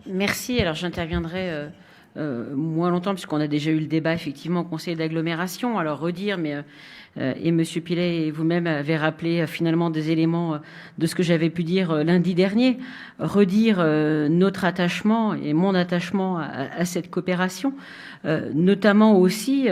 Merci. Alors j'interviendrai moins longtemps puisqu'on a déjà eu le débat effectivement au conseil d'agglomération. Alors redire, mais et Monsieur Pilet et vous-même avez rappelé finalement des éléments de ce que j'avais pu dire lundi dernier. Redire notre attachement et mon attachement à cette coopération, notamment aussi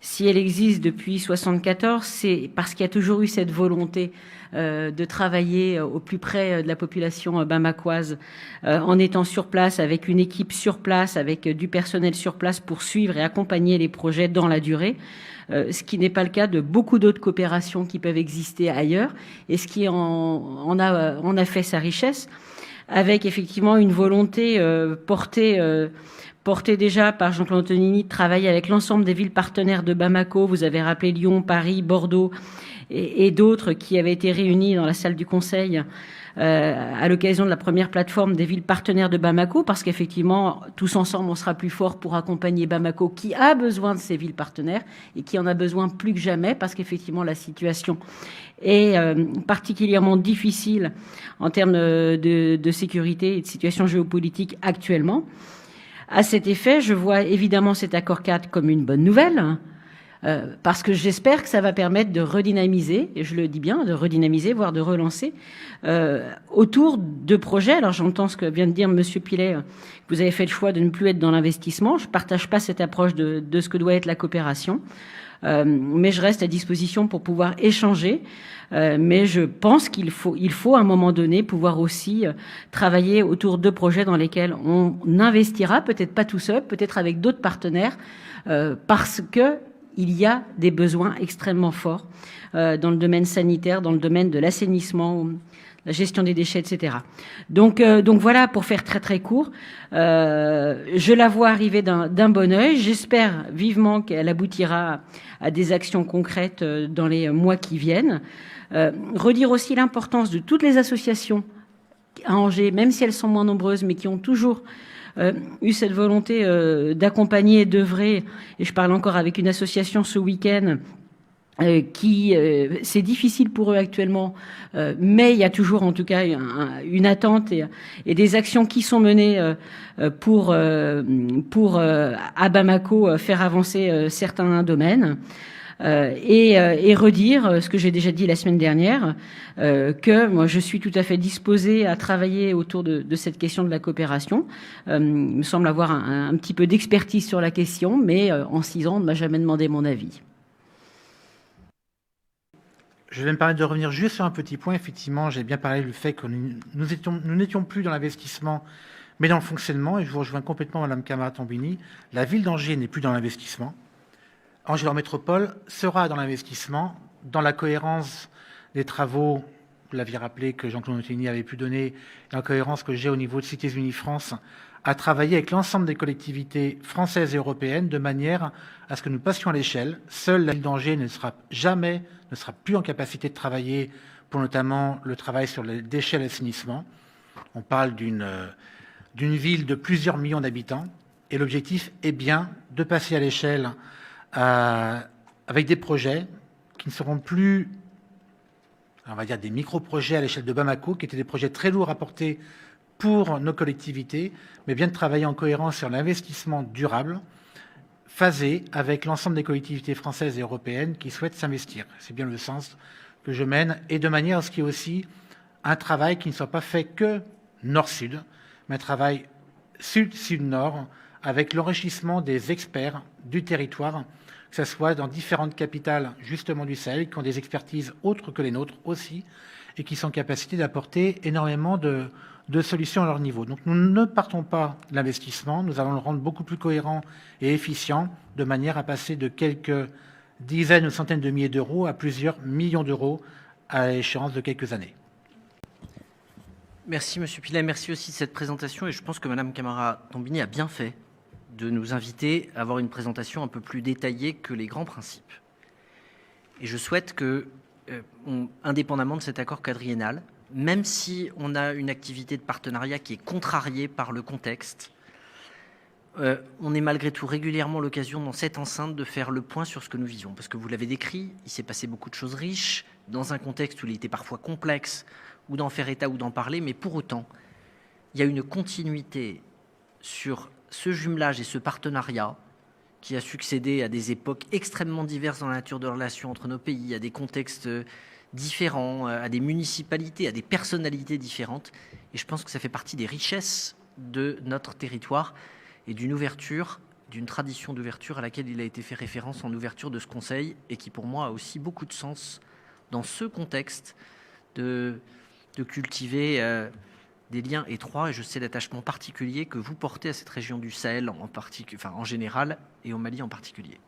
si elle existe depuis 74, c'est parce qu'il y a toujours eu cette volonté de travailler au plus près de la population bamakoise, en étant sur place, avec une équipe sur place, avec du personnel sur place pour suivre et accompagner les projets dans la durée. Ce qui n'est pas le cas de beaucoup d'autres coopérations qui peuvent exister ailleurs, et ce qui en a fait sa richesse, avec effectivement une volonté portée déjà par Jean-Claude Antonini de travailler avec l'ensemble des villes partenaires de Bamako. Vous avez rappelé Lyon, Paris, Bordeaux, et d'autres qui avaient été réunis dans la salle du Conseil à l'occasion de la première plateforme des villes partenaires de Bamako, parce qu'effectivement, tous ensemble, on sera plus fort pour accompagner Bamako, qui a besoin de ces villes partenaires et qui en a besoin plus que jamais, parce qu'effectivement, la situation est particulièrement difficile en termes de sécurité et de situation géopolitique actuellement. À cet effet, je vois évidemment cet accord cadre comme une bonne nouvelle, parce que j'espère que ça va permettre de redynamiser, et je le dis bien, de redynamiser, voire de relancer, autour de projets. Alors j'entends ce que vient de dire Monsieur Pilet, vous avez fait le choix de ne plus être dans l'investissement. Je ne partage pas cette approche de ce que doit être la coopération, mais je reste à disposition pour pouvoir échanger. Mais je pense qu'il faut à un moment donné pouvoir aussi travailler autour de projets dans lesquels on investira, peut-être pas tout seul, peut-être avec d'autres partenaires, parce que il y a des besoins extrêmement forts dans le domaine sanitaire, dans le domaine de l'assainissement, la gestion des déchets, etc. Donc voilà, pour faire très très court, je la vois arriver d'un bon œil. J'espère vivement qu'elle aboutira à des actions concrètes dans les mois qui viennent. Redire aussi l'importance de toutes les associations à Angers, même si elles sont moins nombreuses, mais qui ont toujours eu cette volonté d'accompagner et d'œuvrer. Et je parle encore avec une association ce week-end qui c'est difficile pour eux actuellement, mais il y a toujours en tout cas une attente et des actions qui sont menées pour à Bamako faire avancer certains domaines. Et redire ce que j'ai déjà dit la semaine dernière, que moi je suis tout à fait disposée à travailler autour de cette question de la coopération. Il me semble avoir un petit peu d'expertise sur la question, mais en 6 ans, on ne m'a jamais demandé mon avis. Je vais me permettre de revenir juste sur un petit point. Effectivement, j'ai bien parlé du fait que nous n'étions plus dans l'investissement, mais dans le fonctionnement. Et je vous rejoins complètement, Madame Camara-Tombini. La ville d'Angers n'est plus dans l'investissement. Angers Métropole sera dans l'investissement, dans la cohérence des travaux, vous l'aviez rappelé, que Jean-Claude Antonini avait pu donner, la cohérence que j'ai au niveau de Cités Unies France, à travailler avec l'ensemble des collectivités françaises et européennes de manière à ce que nous passions à l'échelle. Seule la ville d'Angers ne sera plus en capacité de travailler pour notamment le travail sur les déchets et l'assainissement. On parle d'une ville de plusieurs millions d'habitants et l'objectif est bien de passer à l'échelle avec des projets qui ne seront plus, on va dire, des micro-projets à l'échelle de Bamako, qui étaient des projets très lourds à porter pour nos collectivités, mais bien de travailler en cohérence sur l'investissement durable, phasé avec l'ensemble des collectivités françaises et européennes qui souhaitent s'investir. C'est bien le sens que je mène, et de manière à ce qu'il y ait aussi un travail qui ne soit pas fait que nord-sud, mais un travail sud-sud-nord, avec l'enrichissement des experts du territoire, que ce soit dans différentes capitales justement du Sahel, qui ont des expertises autres que les nôtres aussi, et qui sont en capacité d'apporter énormément de solutions à leur niveau. Donc nous ne partons pas de l'investissement, nous allons le rendre beaucoup plus cohérent et efficient, de manière à passer de quelques dizaines ou centaines de milliers d'euros à plusieurs millions d'euros à l'échéance de quelques années. Merci Monsieur Pilet, merci aussi de cette présentation, et je pense que Madame Camara-Tombini a bien fait de nous inviter à avoir une présentation un peu plus détaillée que les grands principes. Et je souhaite que, indépendamment de cet accord quadriennal, même si on a une activité de partenariat qui est contrariée par le contexte, on est malgré tout régulièrement l'occasion dans cette enceinte de faire le point sur ce que nous vivons. Parce que vous l'avez décrit, il s'est passé beaucoup de choses riches, dans un contexte où il était parfois complexe, ou d'en faire état ou d'en parler, mais pour autant, il y a une continuité sur ce jumelage et ce partenariat qui a succédé à des époques extrêmement diverses dans la nature de relations entre nos pays, à des contextes différents, à des municipalités, à des personnalités différentes. Et je pense que ça fait partie des richesses de notre territoire et d'une ouverture, d'une tradition d'ouverture à laquelle il a été fait référence en ouverture de ce Conseil et qui pour moi a aussi beaucoup de sens dans ce contexte de cultiver des liens étroits, et je sais l'attachement particulier que vous portez à cette région du Sahel en général et au Mali en particulier.